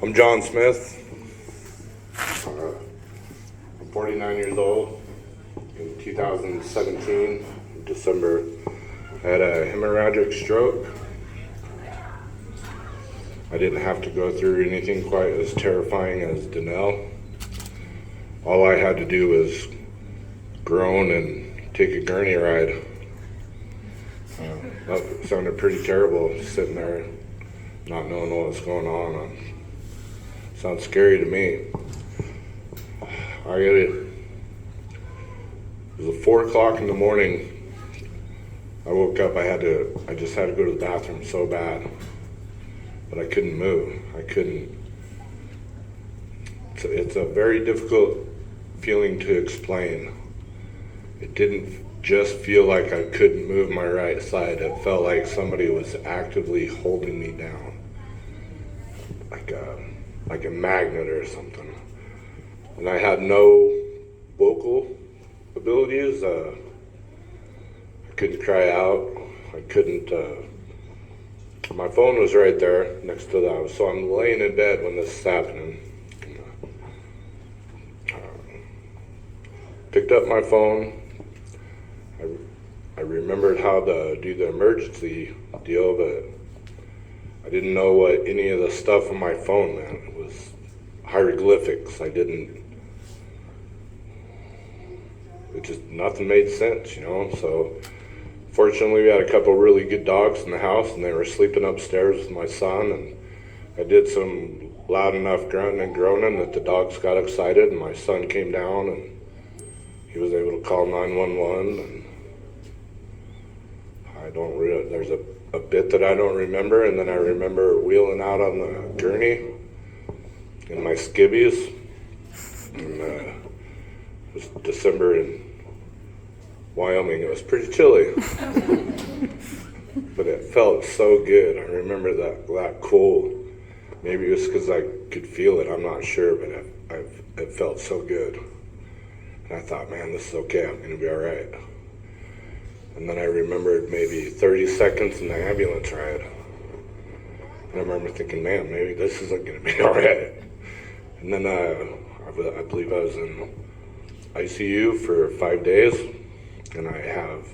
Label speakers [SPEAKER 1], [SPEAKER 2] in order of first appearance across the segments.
[SPEAKER 1] I'm John Smith. I'm 49 years old. In 2017, December, I had a hemorrhagic stroke. I didn't have to go through anything quite as terrifying as Donnell. All I had to do was groan and take a gurney ride. That sounded pretty terrible, sitting there not knowing what was going on. Sounds scary to me. It was 4 o'clock in the morning. I woke up, I just had to go to the bathroom so bad. But I couldn't move. It's a very difficult feeling to explain. It didn't just feel like I couldn't move my right side. It felt like somebody was actively holding me down. Like a magnet or something. And I had no vocal abilities. I couldn't cry out. I couldn't, my phone was right there next to that. So I'm laying in bed when this is happening. Picked up my phone. I remembered how to do the emergency deal, but I didn't know what any of the stuff on my phone meant. It was hieroglyphics. Nothing made sense, So fortunately, we had a couple really good dogs in the house, and they were sleeping upstairs with my son, and I did some loud enough grunting and groaning that the dogs got excited, and my son came down, and he was able to call 911, and there's a bit that I don't remember, and then I remember wheeling out on the gurney in my skivvies, and it was December in Wyoming. It was pretty chilly, but it felt so good. I remember that cold. Maybe it was because I could feel it, I'm not sure, but it felt so good. And I thought, man, this is okay, I'm gonna be all right. And then I remembered maybe 30 seconds in the ambulance ride. And I remember thinking, man, maybe this isn't gonna be all right. And then I believe I was in ICU for 5 days, and I have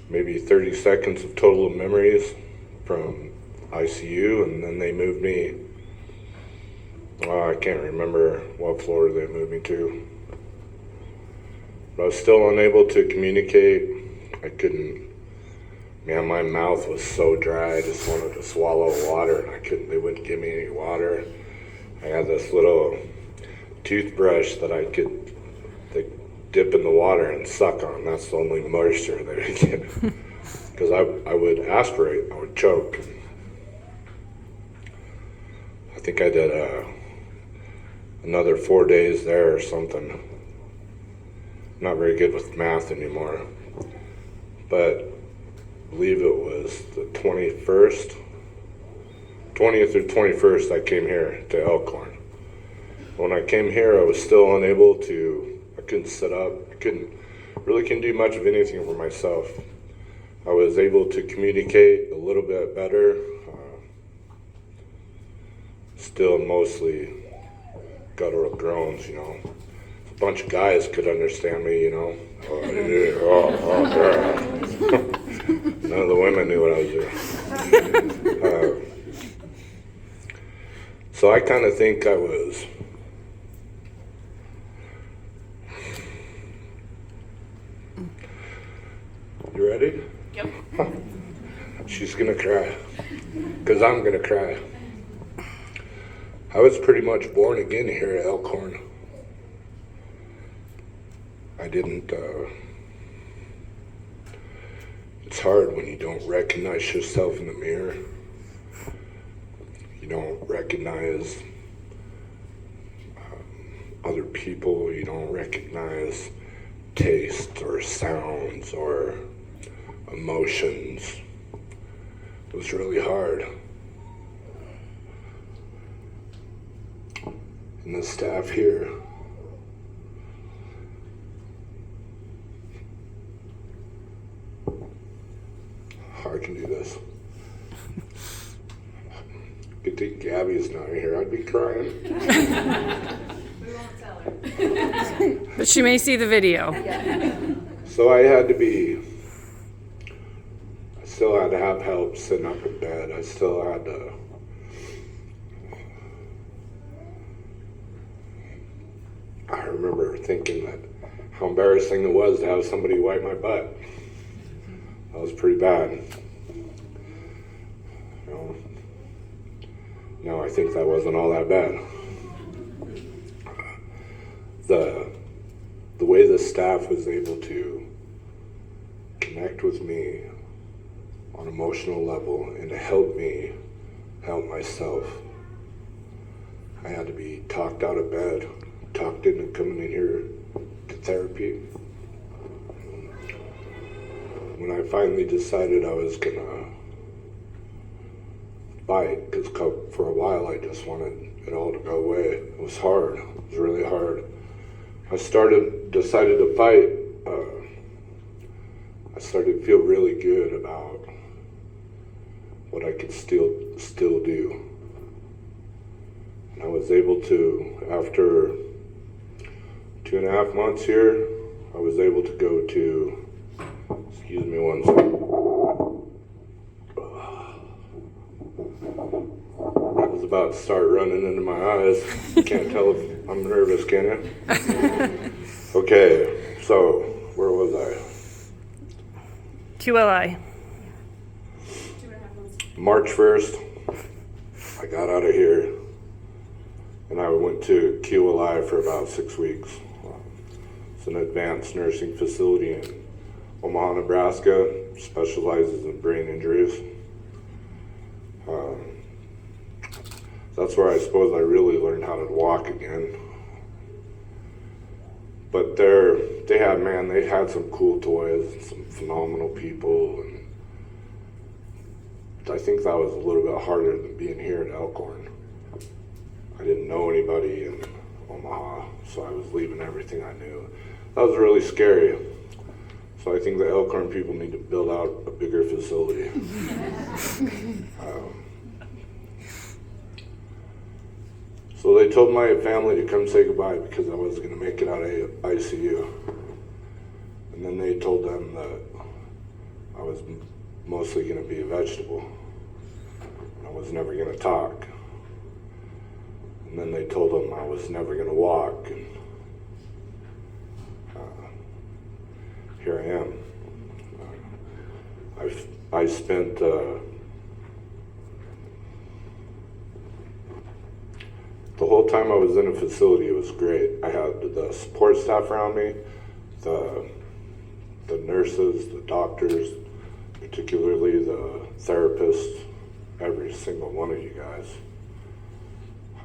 [SPEAKER 1] maybe 30 seconds of total memories from ICU, and then they moved me, I can't remember what floor they moved me to. But I was still unable to communicate. I couldn't, man, my mouth was so dry, I just wanted to swallow water, and they wouldn't give me any water. I had this little toothbrush that I could dip in the water and suck on. That's the only moisture that I get. Because I would aspirate, I would choke. I think I did another 4 days there or something. I'm not very good with math anymore. But I believe it was the 20th or 21st I came here to Elkhorn. When I came here, I was still unable to, I couldn't sit up, I couldn't do much of anything for myself. I was able to communicate a little bit better, still mostly guttural groans, A bunch of guys could understand me, None of the women knew what I was doing. So I kind of think I was You ready?
[SPEAKER 2] Yep.
[SPEAKER 1] She's gonna cry, because I'm gonna cry. I was pretty much born again here at Elkhorn. I didn't, it's hard when you don't recognize yourself in the mirror. You don't recognize other people. You don't recognize taste or sounds or emotions. It was really hard. And the staff here, I can do this. Get think Gabby's not here. I'd be crying.
[SPEAKER 2] We won't tell her.
[SPEAKER 3] But she may see the video.
[SPEAKER 1] So I still had to have help sitting up in bed. I still had to. I remember thinking that how embarrassing it was to have somebody wipe my butt. That was pretty bad. You know, now I think that wasn't all that bad. The way the staff was able to connect with me on an emotional level and to help me help myself. I had to be talked out of bed, talked into coming in here to therapy. When I finally decided I was gonna fight, because for a while I just wanted it all to go away. It was hard. It was really hard. I decided to fight. I started to feel really good about what I could still do. And I was able to, after 2.5 months here, I was able to go to, excuse me one second. I was about to start running into my eyes. You can't tell if I'm nervous, can you? Okay, so where was I?
[SPEAKER 3] QLI.
[SPEAKER 2] 2.5 months.
[SPEAKER 1] March 1st, I got out of here and I went to QLI for about 6 weeks. It's an advanced nursing facility in Omaha, Nebraska, specializes in brain injuries. That's where I suppose I really learned how to walk again. But they had some cool toys and some phenomenal people, and I think that was a little bit harder than being here at Elkhorn. I didn't know anybody in Omaha, so I was leaving everything I knew. That was really scary. So I think the Elkhorn people need to build out a bigger facility. So they told my family to come say goodbye because I wasn't going to make it out of ICU. And then they told them that I was mostly going to be a vegetable. I was never going to talk. And then they told them I was never going to walk. And here I am. I spent the whole time I was in a facility, it was great. I had the support staff around me, the nurses, the doctors, particularly the therapists, every single one of you guys.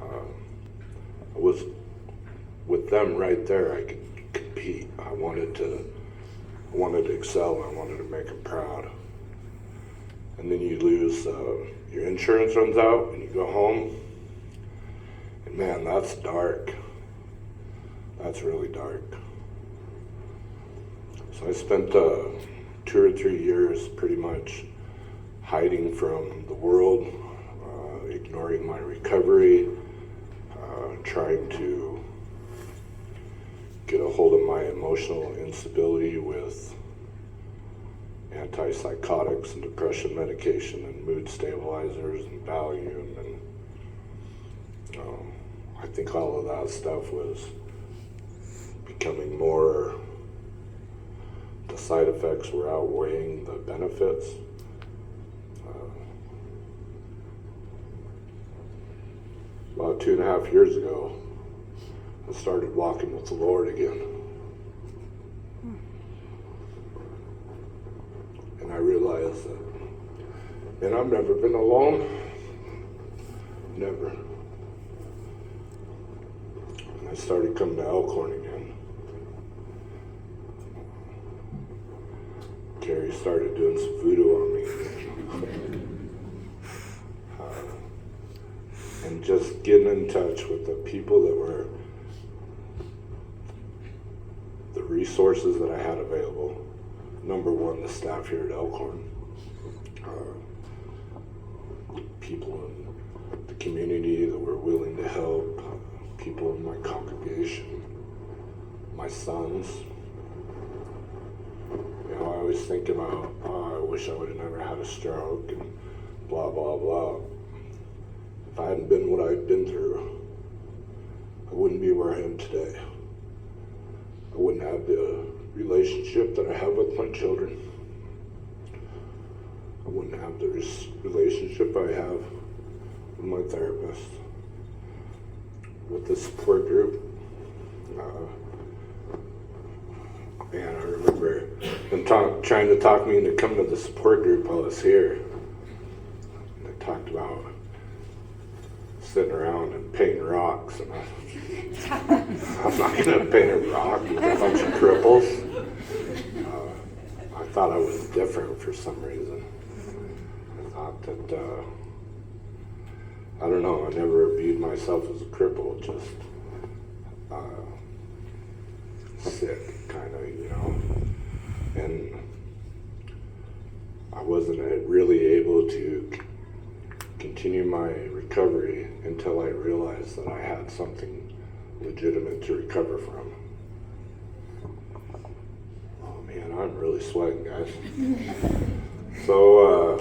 [SPEAKER 1] I was with them right there. I could compete. I wanted to excel. I wanted to make them proud. And then you lose, your insurance runs out, and you go home. And man, that's dark. That's really dark. So I spent 2 or 3 years pretty much hiding from the world, ignoring my recovery, trying to get a hold of my emotional instability with antipsychotics and depression medication and mood stabilizers and Valium, and I think all of that stuff was becoming more, the side effects were outweighing the benefits. About 2.5 years ago, I started walking with the Lord again. And I realized that, man, I've never been alone. Never. And I started coming to Elkhorn again. Carrie started doing some voodoo on me again. And just getting in touch with the people that were, the resources that I had available. Number one, the staff here at Elkhorn. People in the community that were willing to help, people in my congregation, my sons. You know, I always think about, oh, I wish I would have never had a stroke and blah, blah, blah. If I hadn't been what I've been through, I wouldn't be where I am today. I wouldn't have the relationship that I have with my children. I wouldn't have the relationship I have with my therapist, with the support group. Man, I remember them trying to talk me into coming to the support group while I was here. They talked about sitting around and painting rocks, and I'm not going to paint a rock with a bunch of cripples. I thought I was different for some reason. I thought that, I don't know, I never viewed myself as a cripple, just sick, kind of, you know. And I wasn't really able to continue my recovery until I realized that I had something legitimate to recover from. Oh man, I'm really sweating, guys. So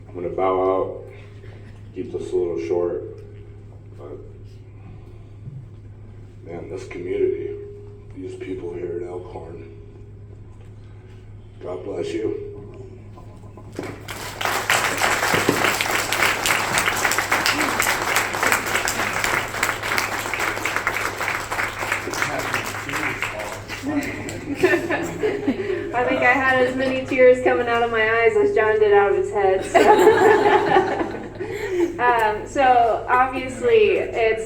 [SPEAKER 1] I'm gonna bow out, keep this a little short, but man, this community, these people here at Elkhorn, God bless you.
[SPEAKER 3] I think I had as many tears coming out of my eyes as John did out of his head. So, so obviously it's